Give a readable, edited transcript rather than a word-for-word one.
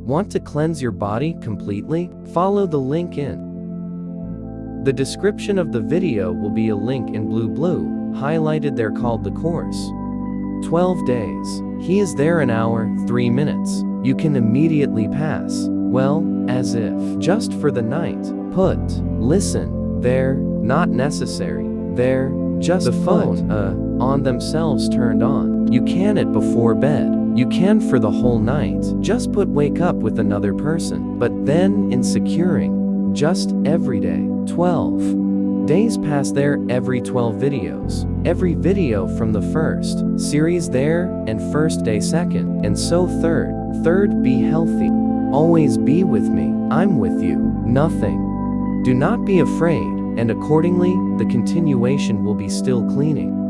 Want to cleanse your body completely? Follow the link in the description of the video will be a link in blue highlighted there called the course. 12 days. He is there an hour, 3 minutes. You can immediately pass, well, as if just for the night. Put, listen, there, not necessary, there, just the phone, on themselves turned on. You can it before bed. You can for the whole night. Just put wake up with another person. But then in securing, just every day. 12 days pass there every 12 videos. Every video from the first series there and first day second. And so third be healthy. Always be with me. I'm with you. Nothing. Do not be afraid. And accordingly, the continuation will be still cleaning.